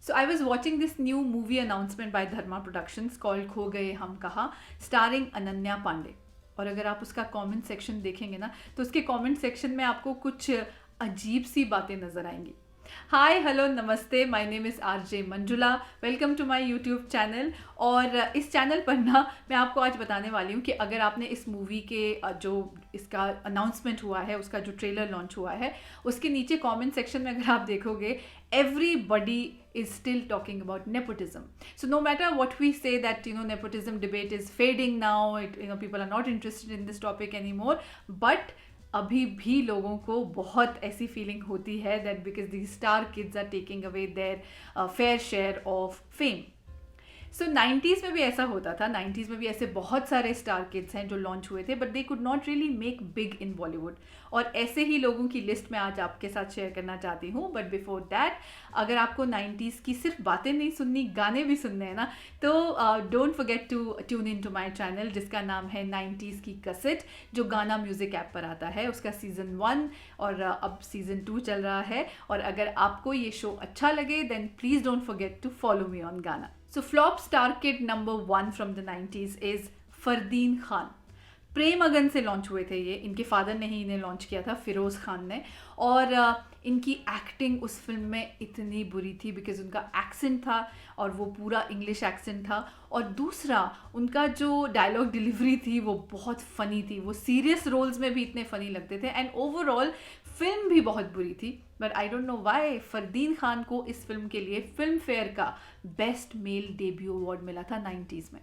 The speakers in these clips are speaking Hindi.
So I was watching this new movie announcement by Dharma Productions called खो गए हम कहाँ, starring अनन्या पांडे. और अगर आप उसका कमेंट सेक्शन देखेंगे ना, तो उसके कमेंट सेक्शन में आपको कुछ अजीब सी बातें नजर आएंगी. Hi hello namaste, my name is RJ Manjula. Welcome to my YouTube channel. और इस चैनल पर ना मैं आपको आज बताने वाली हूँ कि अगर आपने इस मूवी के जो इसका अनाउंसमेंट हुआ है, उसका जो ट्रेलर लॉन्च हुआ है, उसके नीचे कमेंट सेक्शन में अगर आप देखोगे, everybody is still talking about nepotism. So no matter what we say that nepotism debate is fading now, people are not interested in this topic anymore, but अभी भी लोगों को बहुत ऐसी फीलिंग होती है that because these star kids are taking away their fair share of fame. So 90s में भी ऐसा होता था. 90s में भी ऐसे बहुत सारे स्टार किड्स हैं जो लॉन्च हुए थे, but they could not really make big in Bollywood. और ऐसे ही लोगों की लिस्ट मैं आज आपके साथ शेयर करना चाहती हूँ. बट बिफोर दैट, अगर आपको 90s की सिर्फ बातें नहीं सुननी, गाने भी सुनने हैं ना, तो don't forget to tune in to my channel जिसका नाम है 90s की कैसेट, जो गाना म्यूजिक ऐप पर आता है. उसका सीजन 1 और अब सीजन 2 चल रहा है. और अगर आपको ये शो अच्छा लगे, then please don't forget to follow me on Gaana. So flop star kid number 1 from the 90s is Fardeen Khan. Prem Agan से लॉन्च हुए थे ये. इनके फादर ने ही इन्हें लॉन्च किया था, फिरोज़ खान ने. और इनकी एक्टिंग उस फिल्म में इतनी बुरी थी बिकॉज उनका एक्सेंट था और वो पूरा इंग्लिश एक्सेंट था. और दूसरा, उनका जो डायलॉग डिलीवरी थी वो बहुत फ़नी थी. वो सीरियस रोल्स में भी इतने फ़नी लगते थे. एंड ओवरऑल फिल्म भी बहुत बुरी थी. But I don't know why Fardeen Khan को इस फिल्म के लिए फिल्म फेयर का बेस्ट मेल डेब्यू अवार्ड मिला था 90s में.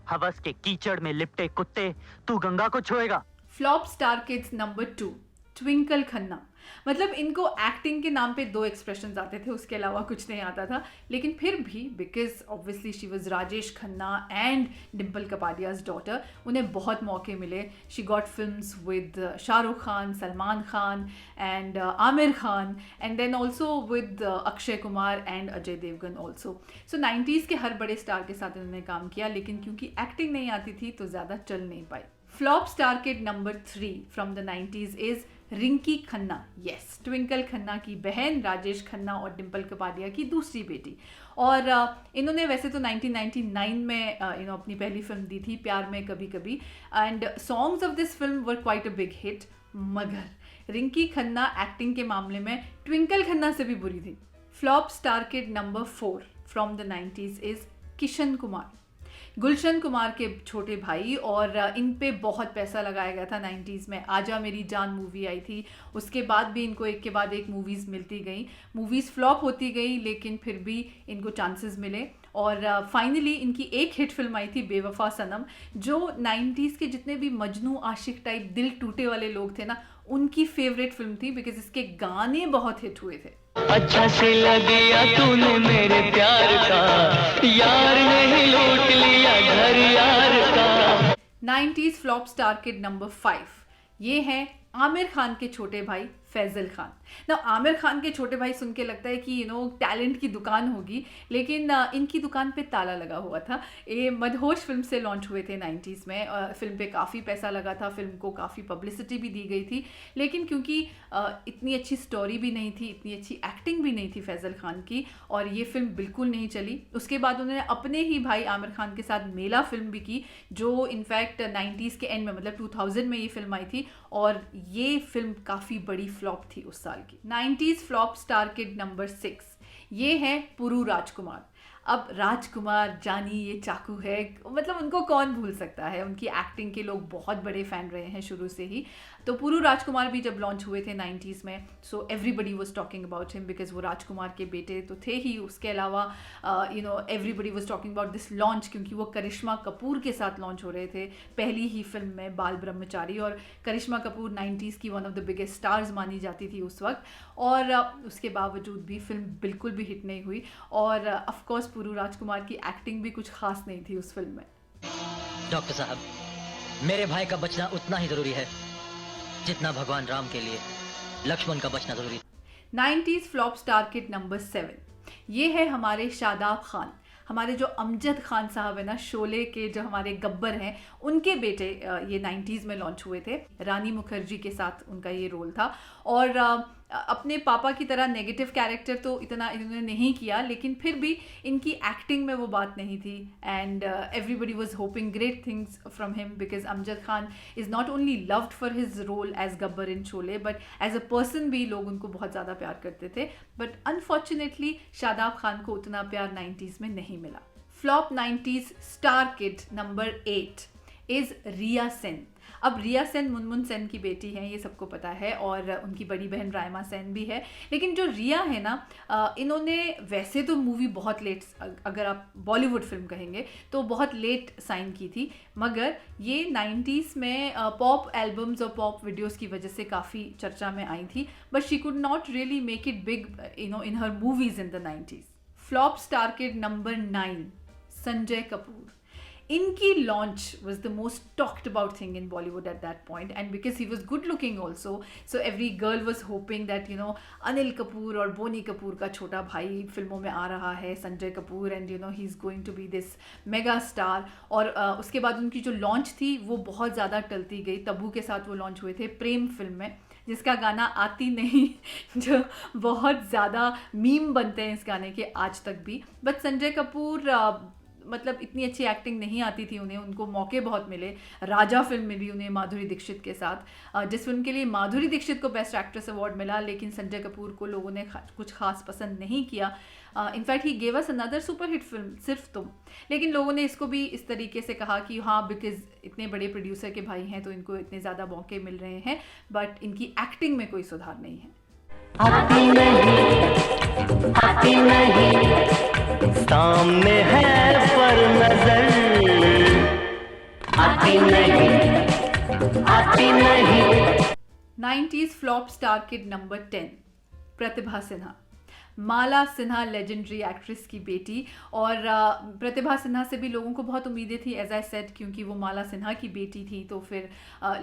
हवस के कीचड़ में लिपटे कुत्ते, तू गंगा को छुएगा. Flop star kids number 2, Twinkle Khanna. मतलब इनको एक्टिंग के नाम पे 2 एक्सप्रेशंस आते थे, उसके अलावा कुछ नहीं आता था. लेकिन फिर भी because obviously she was Rajesh Khanna and Dimple Kapadia's daughter, उन्हें बहुत मौके मिले. She got films with Shahrukh Khan, Salman Khan and Aamir Khan, and then also with Akshay Kumar and Ajay Devgan also. So 90s के हर बड़े स्टार के साथ उन्होंने काम किया, लेकिन क्योंकि एक्टिंग नहीं आती थी तो ज़्यादा चल नहीं पाई. Flop star kid number 3 from the 90s is Rinki Khanna. Yes, Twinkle Khanna की बहन, राजेश खन्ना और डिम्पल कपाडिया की दूसरी बेटी. और इन्होंने वैसे तो 1999 में अपनी पहली फिल्म दी थी, प्यार में कभी कभी, and songs of this film were quite a big hit. मगर रिंकी खन्ना एक्टिंग के मामले में ट्विंकल खन्ना से भी बुरी थी. Flop star kid number 4 from the 90s is Kishan Kumar. Gulshan Kumar के छोटे भाई, और इन पे बहुत पैसा लगाया गया था 90s में. आजा मेरी जान मूवी आई थी, उसके बाद भी इनको एक के बाद एक मूवीज़ मिलती गई. मूवीज़ फ्लॉप होती गई, लेकिन फिर भी इनको चांसेस मिले. और फाइनली इनकी एक हिट फिल्म आई थी बेवफा सनम, जो 90s के जितने भी मजनू आशिक टाइप दिल टूटे वाले लोग थे ना, उनकी फेवरेट फिल्म थी बिकॉज इसके गाने बहुत हिट हुए थे. अच्छा से लगिया तूने मेरे प्यार का, यार ने लूट लिया घर यार का. 90s flop star kid number 5, ये है आमिर खान के छोटे भाई फैजल खान. ना आमिर खान के छोटे भाई सुन के लगता है कि टैलेंट की दुकान होगी, लेकिन इनकी दुकान पे ताला लगा हुआ था. ये मदहोश फिल्म से लॉन्च हुए थे 90s में. फिल्म पे काफ़ी पैसा लगा था, फिल्म को काफ़ी पब्लिसिटी भी दी गई थी, लेकिन क्योंकि इतनी अच्छी स्टोरी भी नहीं थी, इतनी अच्छी एक्टिंग भी नहीं थी फैजल खान की, और ये फिल्म बिल्कुल नहीं चली. उसके बाद उन्होंने अपने ही भाई आमिर खान के साथ मेला फिल्म भी की, जो इनफैक्ट 90s के एंड में, मतलब 2000 में ये फिल्म आई थी, और ये फिल्म काफ़ी बड़ी फ्लॉप थी उस साल की. 90s flop star kid number 6, ये है पुरू राजकुमार. अब राजकुमार जानी ये चाकू है, मतलब उनको कौन भूल सकता है. उनकी एक्टिंग के लोग बहुत बड़े फ़ैन रहे हैं शुरू से ही. तो पुरू राजकुमार भी जब लॉन्च हुए थे 90s में, so everybody was talking about him because वो राजकुमार के बेटे तो थे ही. उसके अलावा everybody was talking about this launch, क्योंकि वो करिश्मा कपूर के साथ लॉन्च हो रहे थे पहली ही फिल्म में, बाल ब्रह्मचारी. और करिश्मा कपूर 90s की one of the biggest stars मानी जाती थी उस वक्त, और उसके बावजूद भी फिल्म बिल्कुल भी हिट नहीं हुई. और ऑफकोर्स पुरू राजकुमार की एक्टिंग भी कुछ खास नहीं थी उस फिल्म में. डॉक्टर साहब, मेरे भाई का बचना उतना ही जरूरी है जितना भगवान राम के लिए लक्ष्मण का बचना जरूरी. 90s flop star kid number 7, ये है हमारे शादाब खान. हमारे जो अमजद खान साहब है ना, शोले के जो हमारे गब्बर हैं, उनके बेटे ये 90s में लॉन्च हुए थे. रानी मुखर्जी के साथ उनका ये रोल था. और अपने पापा की तरह नेगेटिव कैरेक्टर तो इतना इन्होंने नहीं किया, लेकिन फिर भी इनकी एक्टिंग में वो बात नहीं थी. And everybody was hoping great things from him because Amjad Khan is not only loved for his role as Gabbar in Sholay, but as a person भी लोग उनको बहुत ज़्यादा प्यार करते थे. बट अनफॉर्चुनेटली शादाब खान को उतना प्यार 90s में नहीं मिला. Flop 90s star kid number 8 is Riya Sen. अब रिया सेन मुनमुन सेन की बेटी हैं, ये सबको पता है, और उनकी बड़ी बहन रायमा सेन भी है. लेकिन जो रिया है ना, इन्होंने वैसे तो मूवी बहुत लेट, अगर आप बॉलीवुड फिल्म कहेंगे तो बहुत लेट साइन की थी, मगर ये 90s में पॉप एल्बम्स और पॉप वीडियोस की वजह से काफ़ी चर्चा में आई थी. But she could not really make it big in her movies in the 90s. Flop star kid number 9 Sanjay Kapoor. इनकी launch was the most talked about thing in Bollywood at that point, and because he was good looking also, so every girl was hoping that Anil Kapoor और बोनी कपूर का छोटा भाई फिल्मों में आ रहा है Sanjay Kapoor, and he is going to be this mega star. और उसके बाद उनकी जो लॉन्च थी वो बहुत ज़्यादा टलती गई. तब्बू के साथ वो लॉन्च हुए थे प्रेम फिल्म में, जिसका गाना आती नहीं जो बहुत ज़्यादा मीम बनते हैं इस गाने के आज तक भी. बट संजय कपूर मतलब इतनी अच्छी एक्टिंग नहीं आती थी उन्हें, उनको मौके बहुत मिले. राजा फिल्म मिली उन्हें माधुरी दीक्षित के साथ, जिस फिल्म के लिए माधुरी दीक्षित को बेस्ट एक्ट्रेस अवार्ड मिला, लेकिन संजय कपूर को लोगों ने कुछ खास पसंद नहीं किया. In fact he gave us another super hit film सिर्फ तुम. लेकिन लोगों ने इसको भी इस तरीके से कहा कि हाँ, बिकॉज इतने बड़े प्रोड्यूसर के भाई हैं तो इनको इतने ज़्यादा मौके मिल रहे हैं, बट इनकी एक्टिंग में कोई सुधार नहीं है. आती नहीं सामने है पर नजर आती नहीं. 90s flop star kid number 10 प्रतिभा सिन्हा. माला सिन्हा लेजेंडरी एक्ट्रेस की बेटी, और प्रतिभा सिन्हा से भी लोगों को बहुत उम्मीदें थी, एज आई सेड, क्योंकि वो माला सिन्हा की बेटी थी तो फिर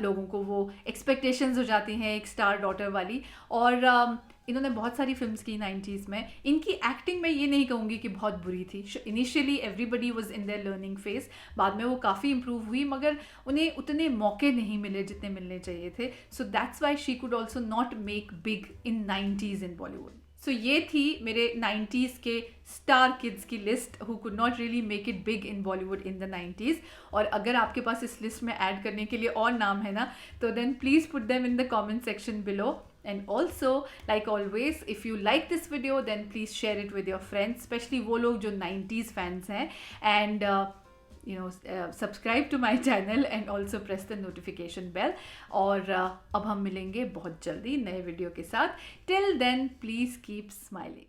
लोगों को वो एक्सपेक्टेशंस हो जाती हैं एक स्टार डॉटर वाली. और इन्होंने बहुत सारी फिल्म्स की 90s में. इनकी एक्टिंग मैं ये नहीं कहूँगी कि बहुत बुरी थी. Initially everybody was in their learning phase, बाद में वो काफ़ी इंप्रूव हुई, मगर उन्हें उतने मौके नहीं मिले जितने मिलने चाहिए थे. So that's why she could also not make big in 90s इन बॉलीवुड. सो ये थी मेरे 90s के स्टार किड्स की list who could not really make it big in Bollywood in the 90s. और अगर आपके पास इस लिस्ट में ऐड करने के लिए और नाम है ना, तो then please put them in the comment section below. And also, like always, if you like this video, then please share it with your friends, especially वो लोग जो 90s fans हैं, and subscribe to my channel and also press the notification bell. और अब हम मिलेंगे बहुत जल्दी नए वीडियो के साथ. Till then, please keep smiling.